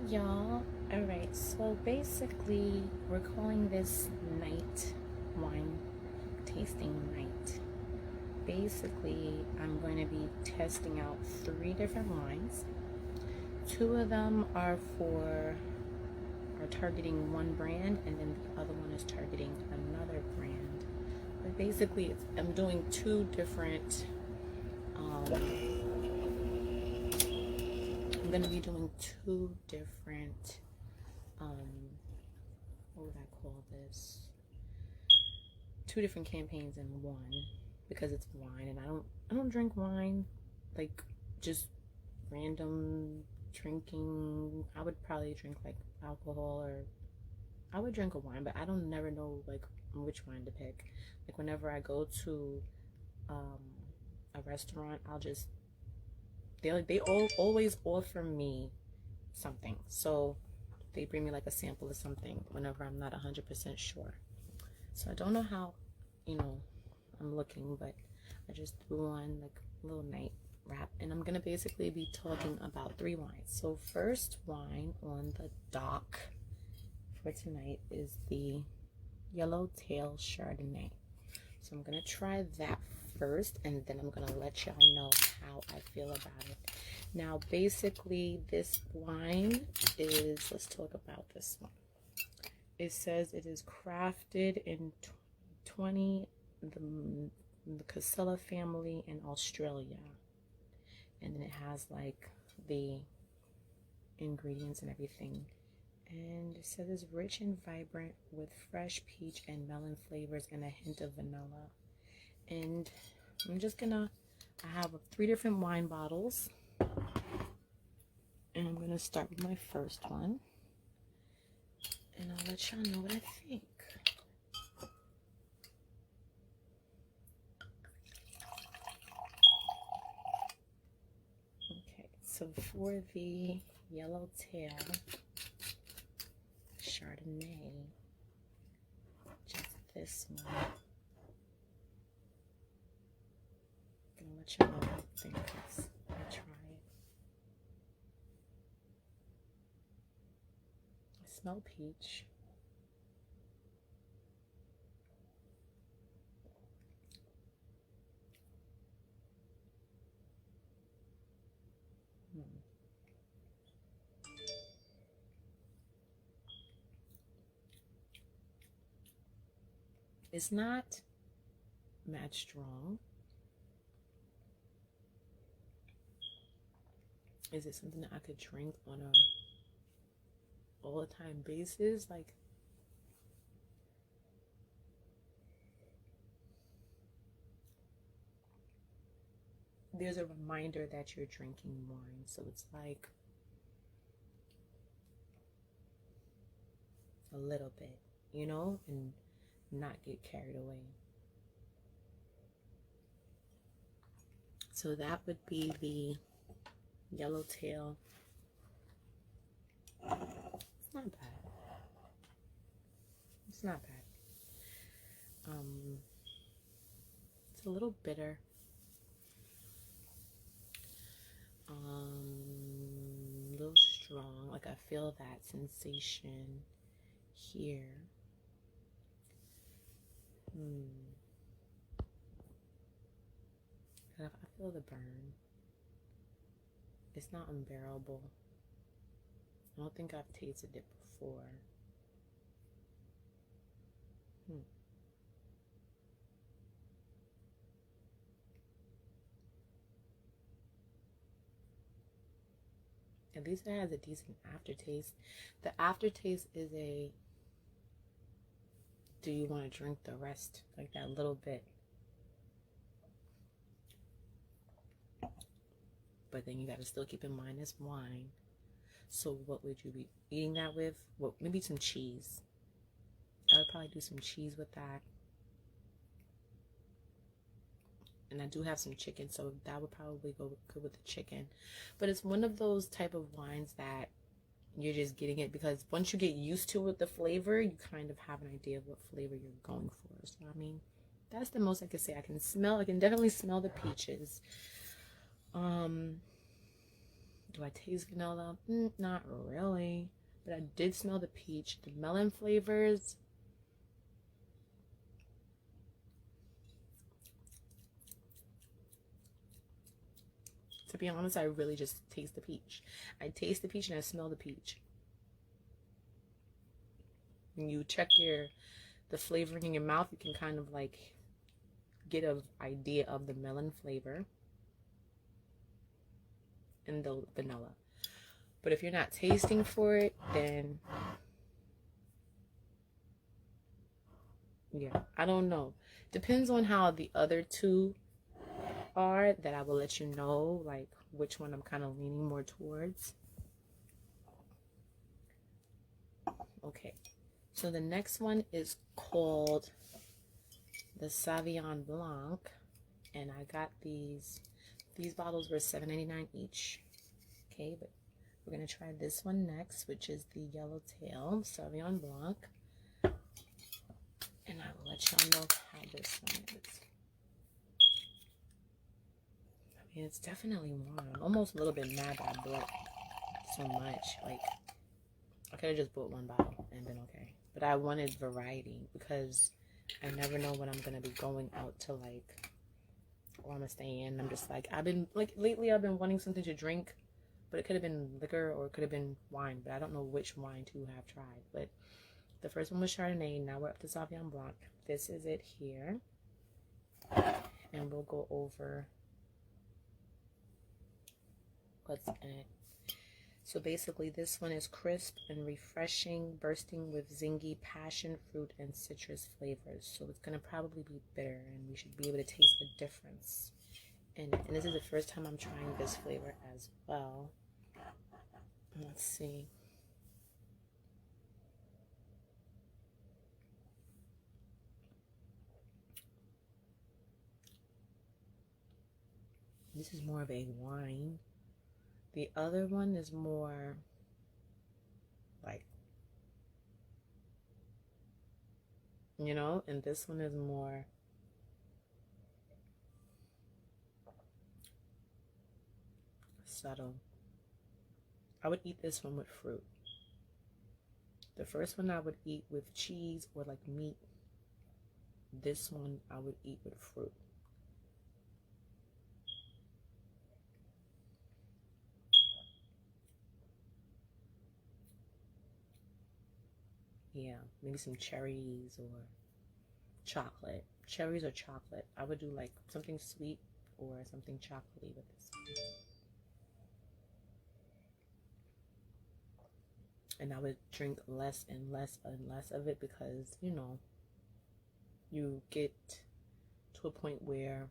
y'all. Alright, so basically, we're calling this night wine tasting night. Basically, I'm going to be testing out 3 different wines. 2 of them are targeting one brand, and then the other one is targeting another brand. But basically, I'm doing 2 different. I'm going to be doing 2 different. What would I call this? 2 different campaigns in one, because it's wine, and I don't drink wine like just random drinking. I would probably drink like alcohol, or I would drink a wine, but I don't never know like which wine to pick. Like whenever I go to a restaurant, they always offer me something, so they bring me like a sample of something whenever I'm not 100% sure. So I don't know how, I'm looking, but I just threw on like a little night wrap, and I'm gonna basically be talking about 3 wines. So first wine on the dock for tonight is the Yellowtail Chardonnay. So I'm gonna try that first, and then I'm gonna let y'all know how I feel about it. Now basically this wine is, let's talk about this one. It says it is crafted in 20 the Casella family in Australia, and then it has like the ingredients and everything, and it says it's rich and vibrant with fresh peach and melon flavors and a hint of vanilla. And I have 3 different wine bottles, and I'm gonna start with my first one, and I'll let y'all know what I think. So for the Yellowtail Chardonnay, just this one, I'm gonna let you know what I think. Let's try it. I smell peach. It's not mad strong. Is it something that I could drink on a all the time basis? Like, there's a reminder that you're drinking wine, so it's like a little bit, and not get carried away. So that would be the Yellowtail. It's not bad. It's not bad. It's a little bitter. A little strong. Like I feel that sensation here. I feel the burn. It's not unbearable. I don't think I've tasted it before. At least it has a decent aftertaste. The aftertaste is a, do you want to drink the rest? Like that little bit. But then you got to still keep in mind it's wine. So what would you be eating that with? Well, maybe some cheese. I would probably do some cheese with that. And I do have some chicken, so that would probably go good with the chicken. But it's one of those type of wines that you're just getting it because once you get used to it, the flavor, you kind of have an idea of what flavor you're going for. So I mean, that's the most I can say. I can definitely smell the peaches. Do I taste vanilla? Not really. But I did smell the peach. The melon flavors. To be honest, I really just taste the peach. I taste the peach and I smell the peach. When you check the flavoring in your mouth, you can kind of like get an idea of the melon flavor and the vanilla. But if you're not tasting for it, then yeah, I don't know. Depends on how the other two are, that I will let you know like which one I'm kind of leaning more towards. Okay, so the next one is called the Sauvignon Blanc, and I got these bottles were $7.99 each. Okay, but we're gonna try this one next, which is the Yellowtail Sauvignon Blanc, and I will let y'all know how this one is. I mean, it's definitely warm. I'm almost a little bit mad that I bought so much. Like, I could have just bought one bottle and been okay. But I wanted variety because I never know when I'm gonna be going out to like, or I'm gonna stay in. I'm just like, lately I've been wanting something to drink, but it could have been liquor or it could have been wine, but I don't know which wine to have tried. But the first one was Chardonnay. Now we're up to Sauvignon Blanc. This is it here, and we'll go over what's in it. So basically, this one is crisp and refreshing, bursting with zingy passion fruit and citrus flavors. So it's gonna probably be bitter, and we should be able to taste the difference in it. And this is the first time I'm trying this flavor as well. Let's see. This is more of a wine. The other one is more like, you know, and this one is more subtle. I would eat this one with fruit. The first one I would eat with cheese or like meat. This one I would eat with fruit. Yeah, maybe some cherries or chocolate. Cherries or chocolate. I would do like something sweet or something chocolatey with this one. And I would drink less and less and less of it because, you know, you get to a point where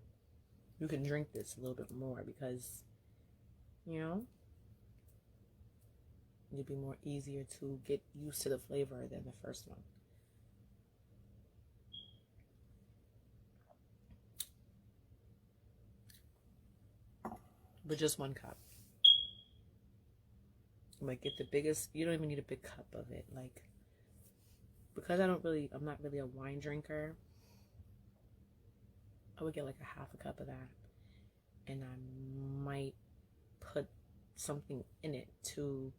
you can drink this a little bit more because, you know, it'd be more easier to get used to the flavor than the first one. But just one cup. Like, get the biggest, you don't even need a big cup of it. Like, because I'm not really a wine drinker, I would get like a half a cup of that. And I might put something in it to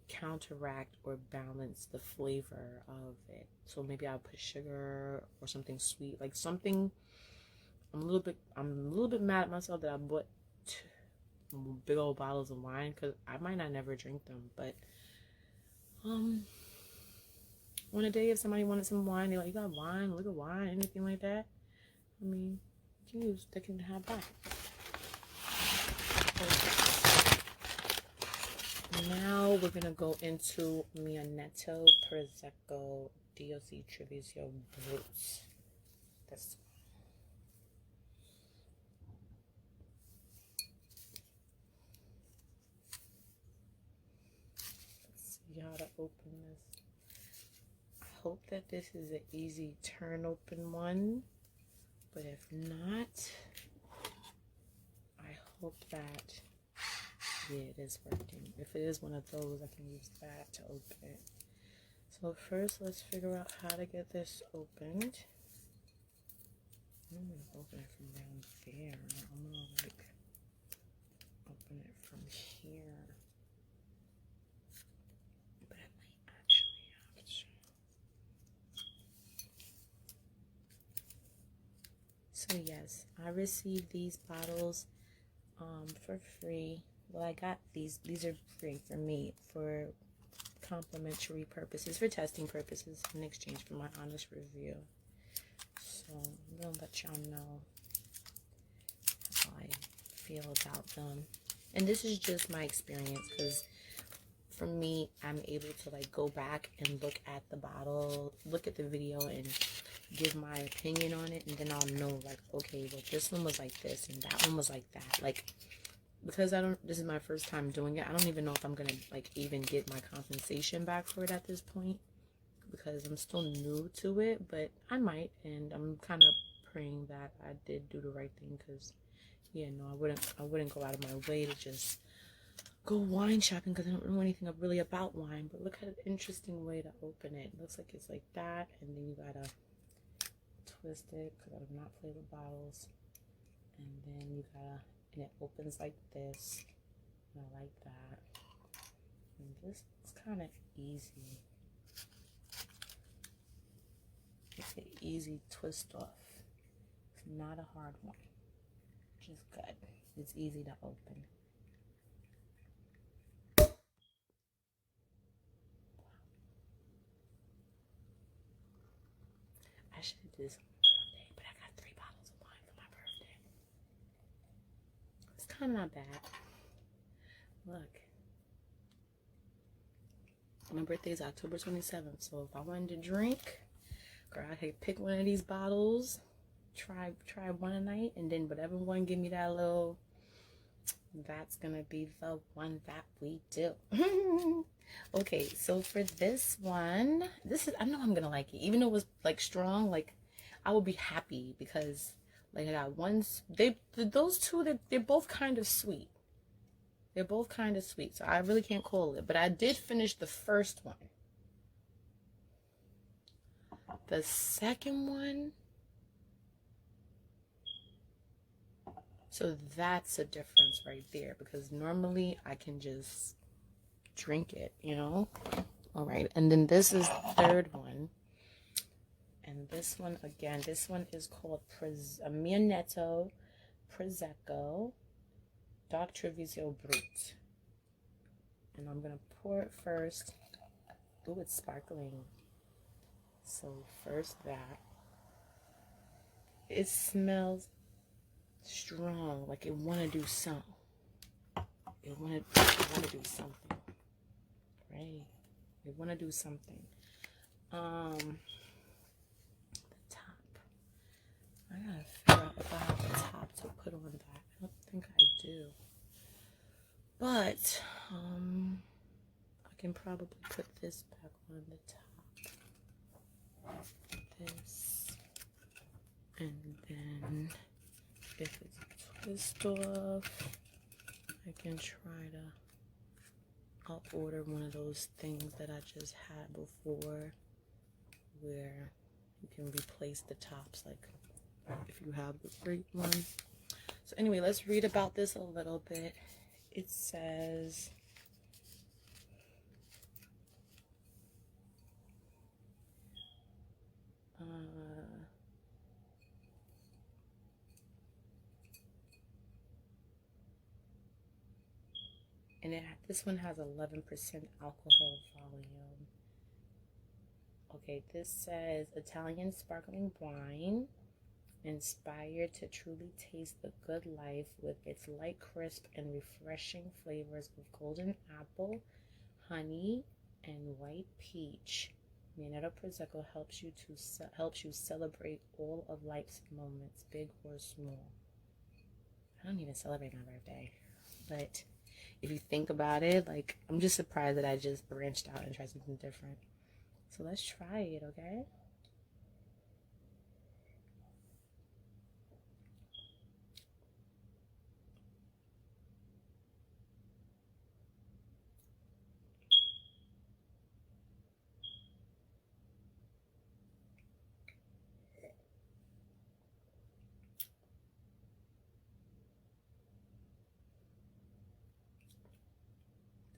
counteract or balance the flavor of it. So maybe I'll put sugar or something sweet, like something. I'm a little bit mad at myself that I bought big old bottles of wine because I might not never drink them. But on a day if somebody wanted some wine, they're like, you got wine, liquor wine, anything like that, I mean, they can have that. Now we're gonna go into Mionetto Prosecco DOC Treviso Brut. This. Let's see how to open this. I hope that this is an easy turn open one, but if not, I hope that, yeah, it is working. If it is one of those, I can use that to open it. So first, let's figure out how to get this opened. I'm gonna open it from down there. I'm gonna like open it from here. But I might actually have to. So yes, I received these bottles for free. Well, I got these are free for me for complimentary purposes, for testing purposes, in exchange for my honest review. So I'm gonna let y'all know how I feel about them. And this is just my experience, because for me, I'm able to like go back and look at the bottle, look at the video, and give my opinion on it, and then I'll know like, okay, well, this one was like this and that one was like that. Like, because this is my first time doing it, I don't even know if I'm gonna like even get my compensation back for it at this point, because I'm still new to it, but I might, and I'm kind of praying that I did do the right thing, because yeah, no, I wouldn't go out of my way to just go wine shopping, because I don't know anything really about wine. But look at an interesting way to open it. It looks like it's like that, and then you gotta twist it, because I do not play with bottles, and then you gotta, and it opens like this, and I like that. And this is kind of easy. It's an easy twist off. It's not a hard one, which is good. It's easy to open. I should have did this on my birthday, but I got 3 bottles of wine for my birthday. It's kind of not bad. Look. My birthday is October 27th, so if I wanted to drink, girl, I could pick one of these bottles, try one a night, and then whatever one give me that little, that's gonna be the one that we do. Okay, so for this one, I know I'm gonna like it, even though it was like strong. Like, I would be happy, because like I got those two, they're both kind of sweet. They're both kind of sweet, so I really can't call it. But I did finish the first one. The second one, so that's a difference right there, because normally I can just drink it, you know? All right, and then this is the third one. And this one, again, this one is called Mionetto Prosecco Dark Treviso Brut. And I'm going to pour it first. Ooh, it's sparkling. So first that. It smells strong, like it want to do something. It want to do something. Right? It want to do something. The top. I gotta figure out if I have a top to put on that. I don't think I do. But I can probably put this back on the top. This. And then if it's a twist off, I can try to, I'll order one of those things that I just had before, where you can replace the tops, like if you have the great one. So anyway, let's read about this a little bit. It says, and this one has 11% alcohol volume. Okay, this says Italian sparkling wine, inspired to truly taste the good life with its light, crisp, and refreshing flavors of golden apple, honey, and white peach. Mionetto Prosecco helps you celebrate all of life's moments, big or small. I don't even celebrate my birthday, but if you think about it, like, I'm just surprised that I just branched out and tried something different. So let's try it, okay?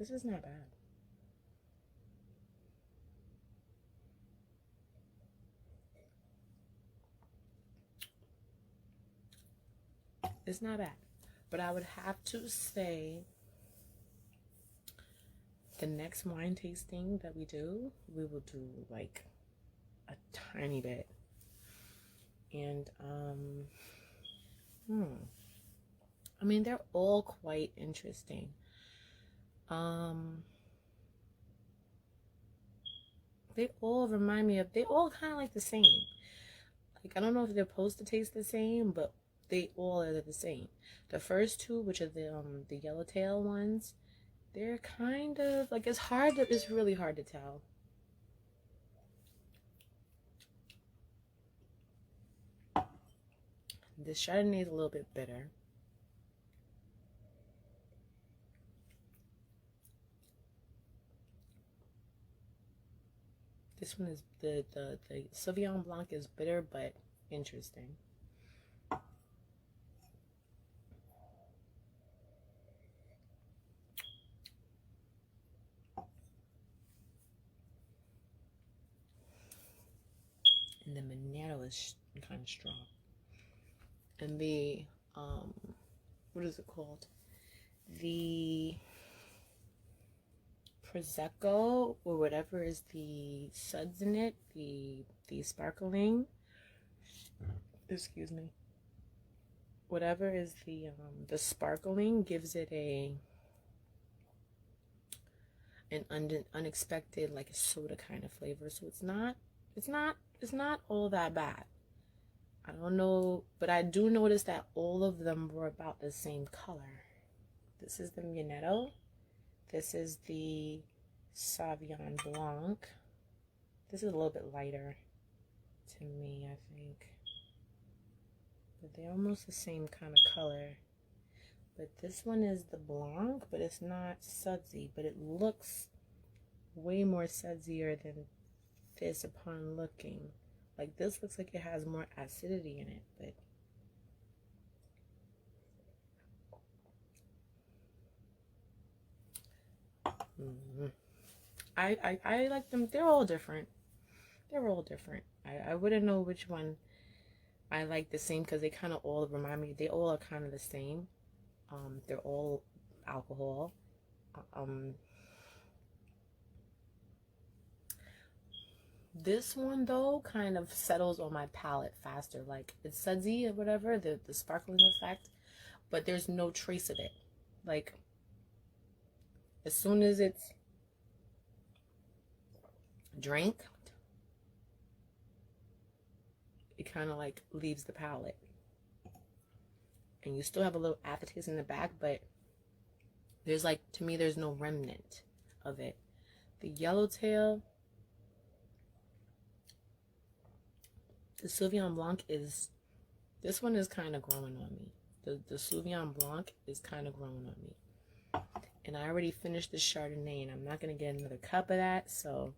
This is not bad. It's not bad. But I would have to say the next wine tasting that we do, we will do like a tiny bit. And I mean, they're all quite interesting. They all remind me of, they all kind of like the same. Like, I don't know if they're supposed to taste the same, but they all are the same. The first two, which are the Yellowtail ones, they're kind of like, it's really hard to tell. This Chardonnay is a little bit bitter. This one is the Sauvignon Blanc is bitter but interesting. And the Mionetto is kind of strong. And the what is it called? The Prosecco, or whatever is the suds in it, the sparkling, excuse me, whatever is the sparkling gives it an unexpected, like a soda kind of flavor. So it's not all that bad. I don't know, but I do notice that all of them were about the same color. This is the Mionetto. This is the Sauvignon Blanc. This is a little bit lighter to me, I think. But they're almost the same kind of color. But this one is the Blanc, but it's not sudsy. But it looks way more sudsier than this upon looking. Like, this looks like it has more acidity in it, but I like them. They're all different. They're all different. I wouldn't know which one I like the same, because they kind of all remind me. They all are kind of the same. They're all alcohol. This one though kind of settles on my palate faster. Like, it's sudsy or whatever, the sparkling effect, but there's no trace of it. Like, as soon as it's drank, it kind of like leaves the palate, and you still have a little aftertaste in the back, but there's like, to me, there's no remnant of it. The Yellowtail, the Sauvignon Blanc is, this one is kind of growing on me. The Sauvignon Blanc is kind of growing on me. And I already finished the Chardonnay, and I'm not going to get another cup of that, so.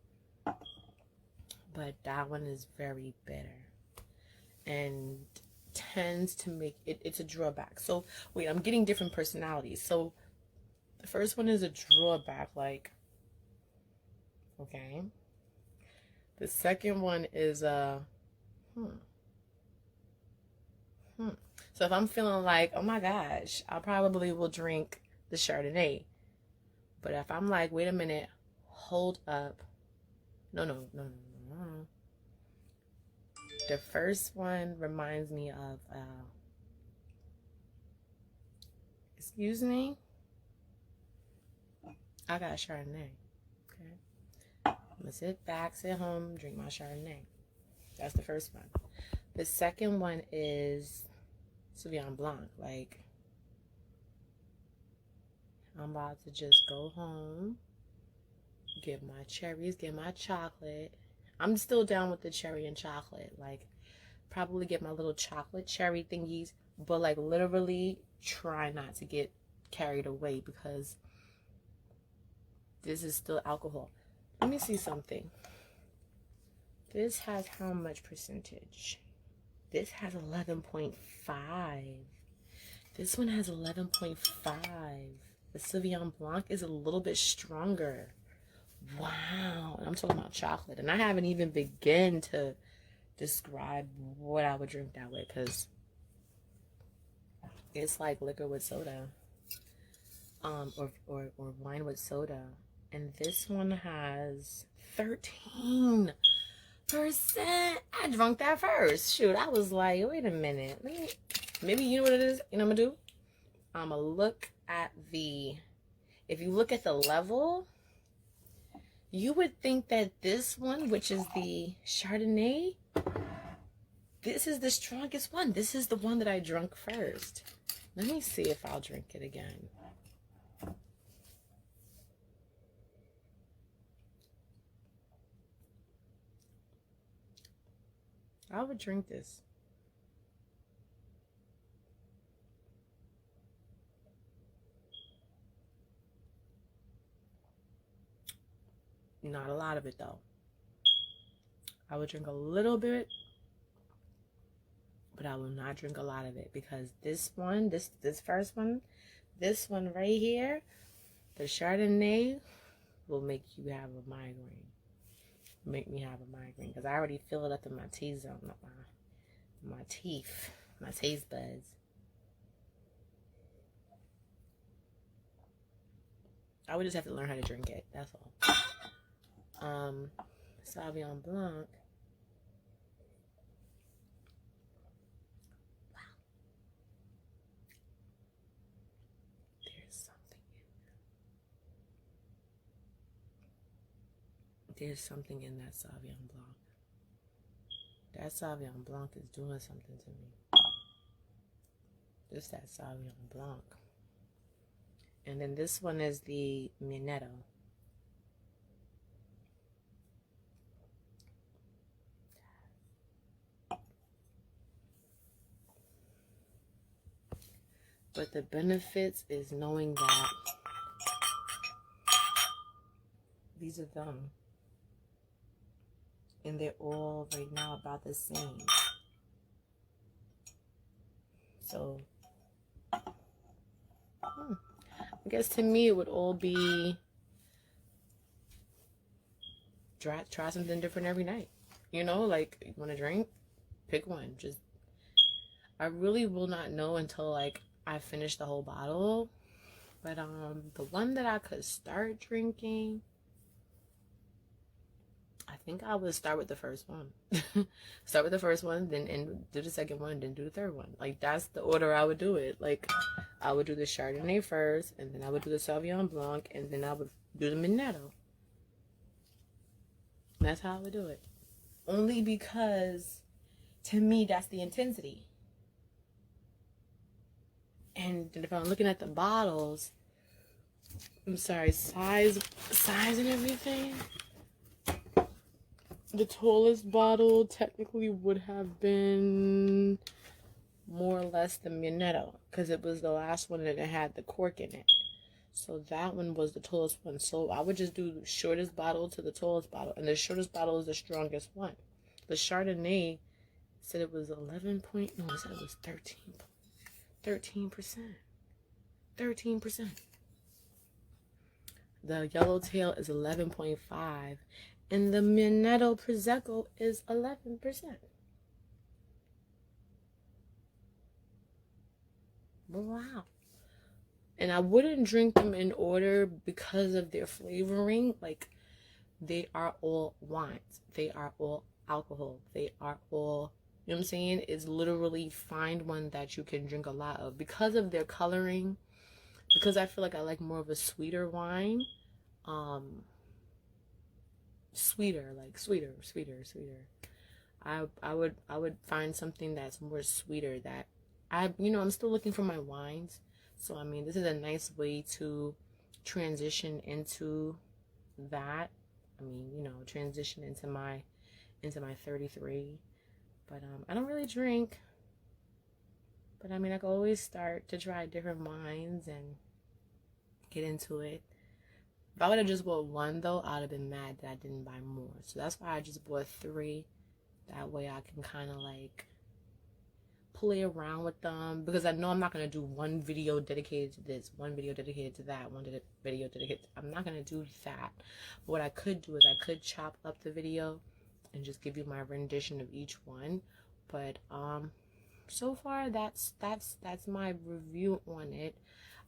But that one is very bitter. And tends to make it, it's a drawback. So, wait, I'm getting different personalities. So, the first one is a drawback, like, okay. The second one is So if I'm feeling like, oh my gosh, I probably will drink the Chardonnay. But if I'm like, wait a minute, hold up. No. The first one reminds me of, excuse me, I got a Chardonnay. Okay. I'm gonna sit back, sit home, drink my Chardonnay. That's the first one. The second one is Sauvignon Blanc. Like, I'm about to just go home, get my cherries, get my chocolate. I'm still down with the cherry and chocolate. Like, probably get my little chocolate cherry thingies, but like literally try not to get carried away, because this is still alcohol. Let me see something. This has how much percentage? This has 11.5. This one has 11.5. The Sauvignon Blanc is a little bit stronger. Wow. And I'm talking about chocolate. And I haven't even begun to describe what I would drink that with, because it's like liquor with soda. Or wine with soda. And this one has 13%. I drunk that first. Shoot, I was like, wait a minute. Maybe you know what it is? You know what I'm gonna do? I'm gonna look at if you look at the level, you would think that this one, which is the Chardonnay, this is the strongest one. This is the one that I drunk first. Let me see if I'll drink it again. I would drink this. Not a lot of it though. I would drink a little bit, but I will not drink a lot of it, because this one, this first one, this one right here, the Chardonnay, will make you have a migraine. Make me have a migraine, because I already feel it up in my T-zone, my teeth, my taste buds. I would just have to learn how to drink it. That's all. Sauvignon Blanc. Wow. There's something in that Sauvignon Blanc. That Sauvignon Blanc is doing something to me. Just that Sauvignon Blanc. And then this one is the Mionetto. But the benefits is knowing that these are them. And they're all right now about the same. So, I guess to me it would all be try something different every night. You know, like, you want to drink? Pick one. Just, I really will not know until, like, I finish the whole bottle. But the one that I could start drinking, I think I would start with the first one. Start with the first one, then do the second one, then do the third one. Like, that's the order I would do it. Like, I would do the Chardonnay first, and then I would do the Sauvignon Blanc, and then I would do the Mionetto. That's how I would do it. Only because, to me, that's the intensity. And if I'm looking at the bottles, I'm sorry, size and everything, the tallest bottle technically would have been more or less the Mionetto, because it was the last one and it had the cork in it. So that one was the tallest one. So I would just do the shortest bottle to the tallest bottle, and the shortest bottle is the strongest one. The Chardonnay said it was 11 point, no, it said it was 13%. 13%. The Yellowtail is 11.5, and the Mionetto Prosecco is 11%. Wow. And I wouldn't drink them in order because of their flavoring. Like, they are all wines. They are all alcohol. They are all, you know what I'm saying? It's literally find one that you can drink a lot of. Because of their coloring, because I feel like I like more of a sweeter wine. Sweeter. I would find something that's more sweeter, that I'm still looking for my wines. So, I mean, this is a nice way to transition into that. I mean, transition into my 33. But I don't really drink. But I mean, I could always start to try different wines and get into it. If I would have just bought one, though, I'd have been mad that I didn't buy more. So that's why I just bought 3. That way I can kind of, like, play around with them, because I know I'm not going to do one video dedicated to this, one video dedicated to that, one video dedicated. I'm not going to do that. But what I could do is I could chop up the video and just give you my rendition of each one. But so far that's my review on it.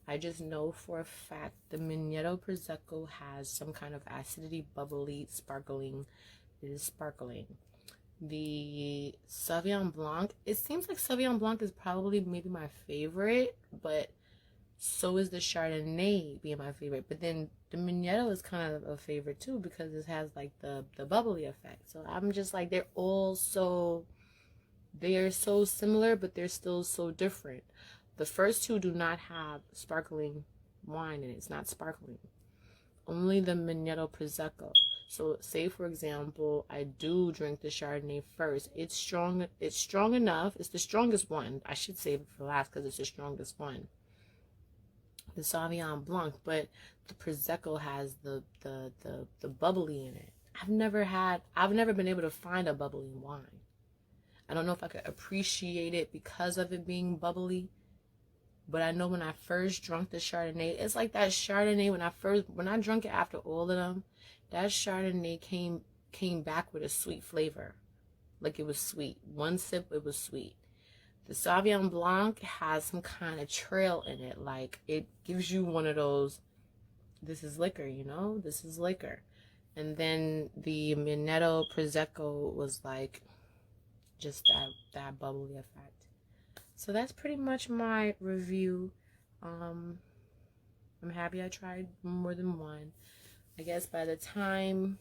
I just know for a fact the Mionetto Prosecco has some kind of acidity, bubbly, sparkling. It is sparkling. The Sauvignon Blanc, it seems like Sauvignon Blanc is probably maybe my favorite, but so is the Chardonnay being my favorite. But then the Mionetto is kind of a favorite too, because it has like the bubbly effect. So I'm just like, they are so similar, but they're still so different. The first two do not have sparkling wine in it. It's not sparkling. Only the Mionetto Prosecco. So say for example, I do drink the Chardonnay first. It's strong enough. It's the strongest one. I should save it for last because it's the strongest one. The Sauvignon Blanc, but the Prosecco has the bubbly in it. I've never been able to find a bubbly wine. I don't know if I could appreciate it because of it being bubbly. But I know when I first drank the Chardonnay, it's like that Chardonnay when I drank it after all of them, that Chardonnay came back with a sweet flavor. Like it was sweet. One sip, it was sweet. The Sauvignon Blanc has some kind of trail in it. Like it gives you one of those, this is liquor, you know? This is liquor. And then the Mionetto Prosecco was like just that bubbly effect. So that's pretty much my review. I'm happy I tried more than one. I guess by the time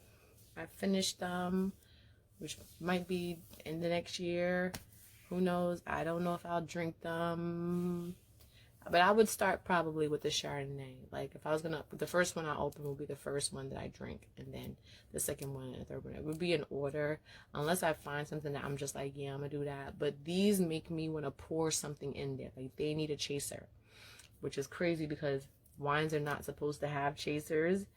I finish them, which might be in the next year, who knows? I don't know if I'll drink them. But I would start probably with the Chardonnay. Like if I was gonna, the first one I open will be the first one that I drink, and then the second one and the third one. It would be in order, unless I find something that I'm just like, yeah, I'm gonna do that. But these make me want to pour something in there. Like they need a chaser, which is crazy because wines are not supposed to have chasers.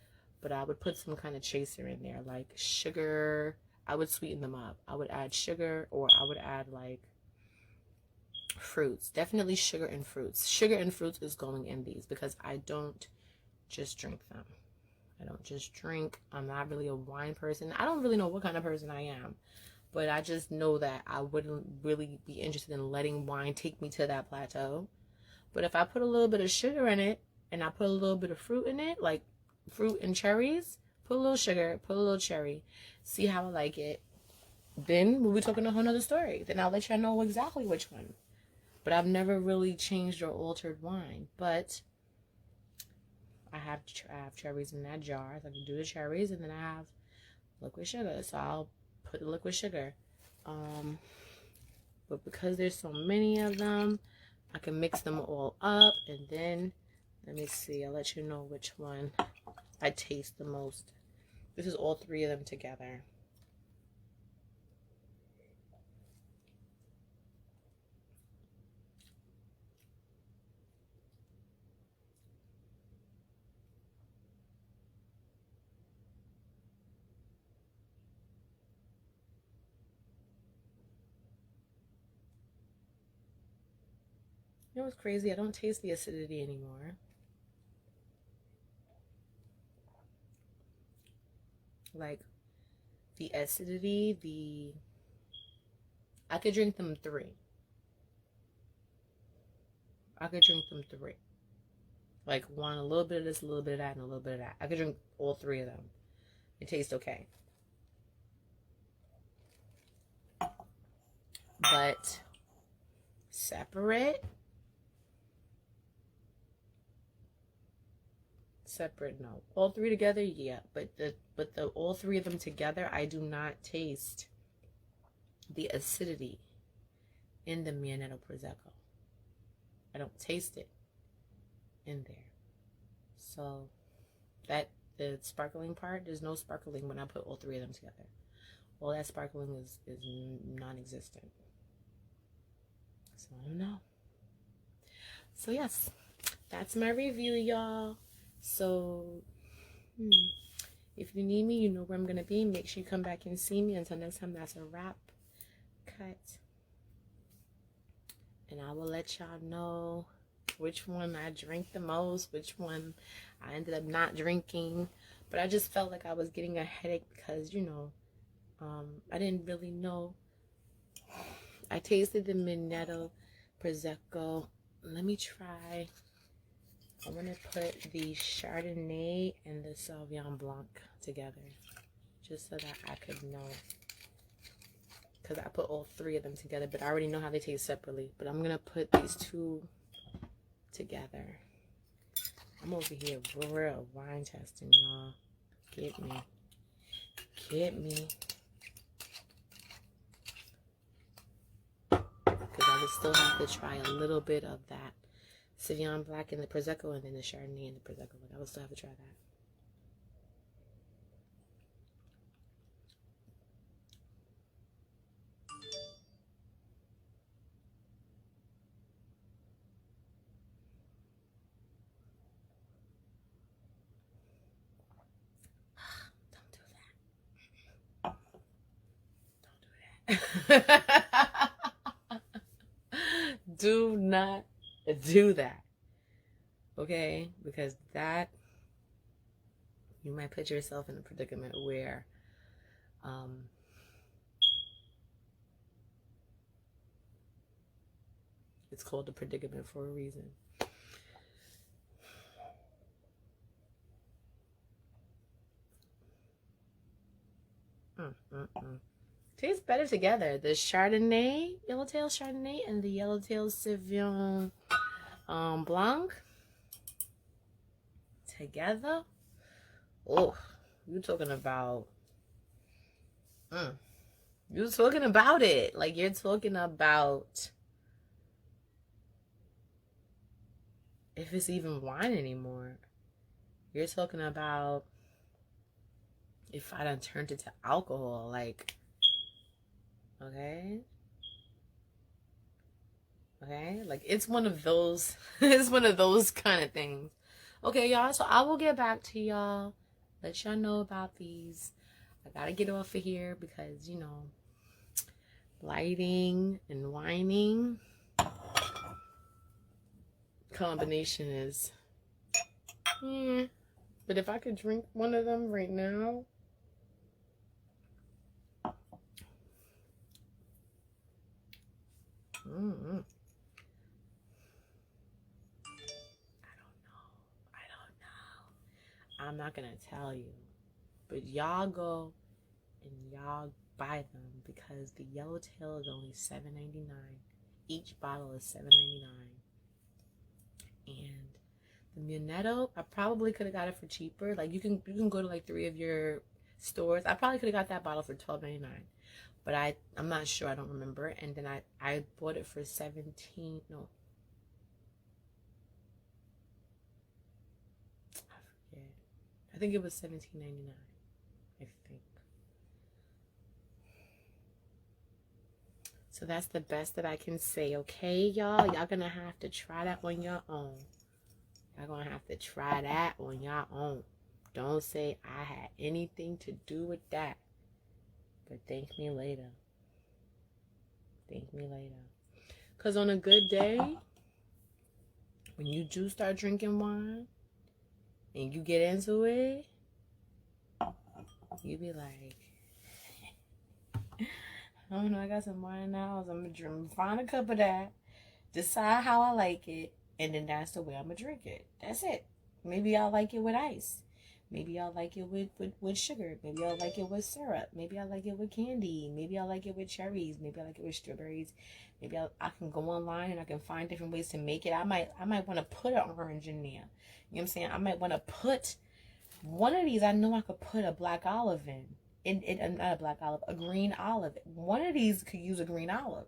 But I would put some kind of chaser in there, like sugar. I would sweeten them up. I would add sugar, or I would add like fruits. Definitely sugar and fruits. Sugar and fruits is going in these because I don't just drink them. I don't just drink. I'm not really a wine person. I don't really know what kind of person I am, but I just know that I wouldn't really be interested in letting wine take me to that plateau. But if I put a little bit of sugar in it and I put a little bit of fruit in it, like fruit and cherries, put a little sugar, put a little cherry, see how I like it, then we'll be talking a whole nother story. Then I'll let you know exactly which one. But I've never really changed or altered wine. But I have cherries in that jar. So I can do the cherries, and then I have liquid sugar. So I'll put the liquid sugar. But because there's so many of them, I can mix them all up. And then, let me see. I'll let you know which one I taste the most. This is all three of them together. You know what's crazy? I don't taste the acidity anymore. Like, the acidity, I could drink them three. Like, one, a little bit of this, a little bit of that, and a little bit of that. I could drink all three of them. It tastes okay. But separate, no. All three together, yeah. But the all three of them together, I do not taste the acidity in the Mionetto Prosecco. I don't taste it in there. So that the sparkling part, there's no sparkling when I put all three of them together. All that sparkling is non-existent. So I don't know. So yes, that's my review, y'all. So if you need me, you know where I'm gonna be. Make sure you come back and see me. Until next time, that's a wrap. Cut. and I will let y'all know which one I drank the most, which one I ended up not drinking. But I just felt like I was getting a headache because, you know, I didn't really know. I tasted the Mionetto Prosecco. Let me try. I want to put the Chardonnay and the Sauvignon Blanc together, just so that I could know. Because I put all three of them together, but I already know how they taste separately. But I'm going to put these two together. I'm over here real wine testing, y'all. Get me. Get me. Because I would still have to try a little bit of that Sauvignon Black and the Prosecco, and then the Chardonnay and the Prosecco. Like, I would still have to try that. Do not do that, okay? Because that, you might put yourself in a predicament where it's called a predicament for a reason. Tastes better together. The Chardonnay, Yellowtail Chardonnay, and the Yellowtail Sauvignon Blanc together. Oh, you're talking about. You're talking about it. Like, you're talking about if it's even wine anymore. You're talking about if I done turned it to alcohol. Like, okay, like it's one of those. It's one of those kind of things. Okay, y'all, so I will get back to y'all, let y'all know about these. I gotta get off of here because, you know, lighting and whining combination is but if I could drink one of them right now, I don't know. I'm not gonna tell you, but y'all go and y'all buy them because the Yellowtail is only $7.99. Each bottle is $7.99, and the Mionetto, I probably could have got it for cheaper. Like, you can go to like 3 of your stores. I probably could have got that bottle for $12.99, but I'm not sure. I don't remember. And then I bought it for 17. No, I forget. I think it was $17.99. I think. So that's the best that I can say. Okay, y'all. Y'all gonna have to try that on your own. Y'all gonna have to try that on your own. Don't say I had anything to do with that. But thank me later. Thank me later. Because on a good day, when you do start drinking wine and you get into it, you be like, I don't know, I got some wine now. I'm going to find a cup of that, decide how I like it, and then that's the way I'm going to drink it. That's it. Maybe I'll like it with ice. Maybe I'll like it with sugar. Maybe I'll like it with syrup. Maybe I like it with candy. Maybe I like it with cherries. Maybe I like it with strawberries. Maybe I can go online and I can find different ways to make it. I might want to put an orange in there. You know what I'm saying? I might want to put one of these. I know I could put a black olive in. Not a black olive, a green olive. One of these could use a green olive.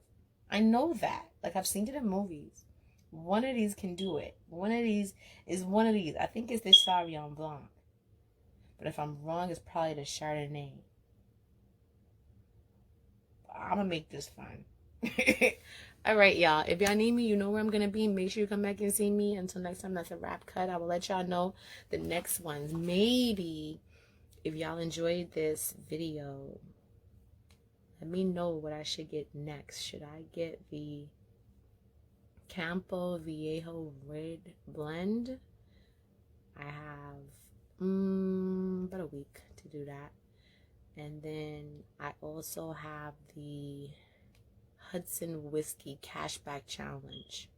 I know that. Like, I've seen it in movies. One of these can do it. One of these is one of these. I think it's the Sauvignon Blanc. But if I'm wrong, it's probably the Chardonnay. I'm going to make this fun. All right, y'all. If y'all need me, you know where I'm going to be. Make sure you come back and see me. Until next time, that's a wrap cut. I will let y'all know the next ones. Maybe if y'all enjoyed this video, let me know what I should get next. Should I get the Campo Viejo Red Blend. I have about a week to do that. And then I also have the Hudson Whiskey Cashback Challenge.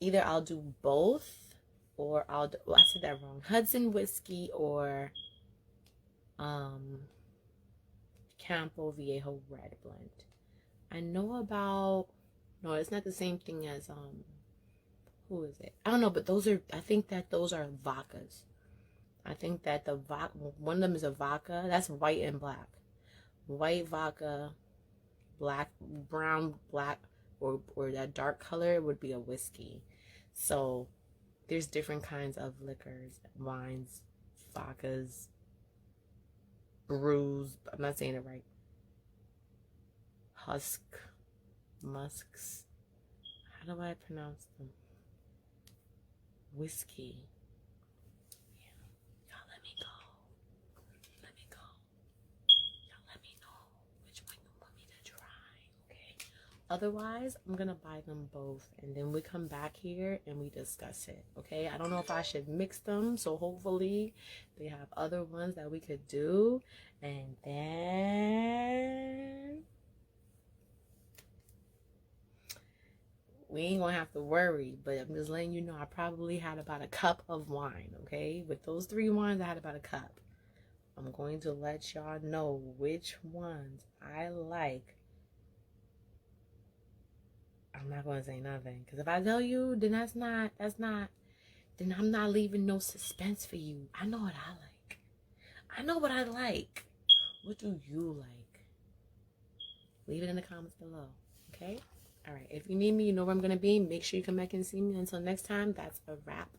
Either I'll do both, or I'll do, well, I said that wrong. Hudson Whiskey or Campo Viejo Red Blend. I know about, no, it's not the same thing as who is it? I don't know, but those are, I think that those are vodkas. I think that the one of them is a vodka. That's white and black. White vodka, black, brown, black, or that dark color would be a whiskey. So there's different kinds of liquors, wines, vodkas, brews. I'm not saying it right. Musks. How do I pronounce them? Whiskey. Yeah. Y'all let me go. Let me go. Y'all let me know which one you want me to try, okay? Otherwise, I'm gonna buy them both, and then we come back here and we discuss it, okay? I don't know if I should mix them, so hopefully they have other ones that we could do, and then we ain't gonna have to worry. But I'm just letting you know, I probably had about a cup of wine, okay? With those 3 wines, I had about a cup. I'm going to let y'all know which ones I like. I'm not gonna say nothing, because if I tell you, then then I'm not leaving no suspense for you. I know what I like. I know what I like. What do you like? Leave it in the comments below, okay? All right, if you need me, you know where I'm going to be. Make sure you come back and see me. Until next time, that's a wrap.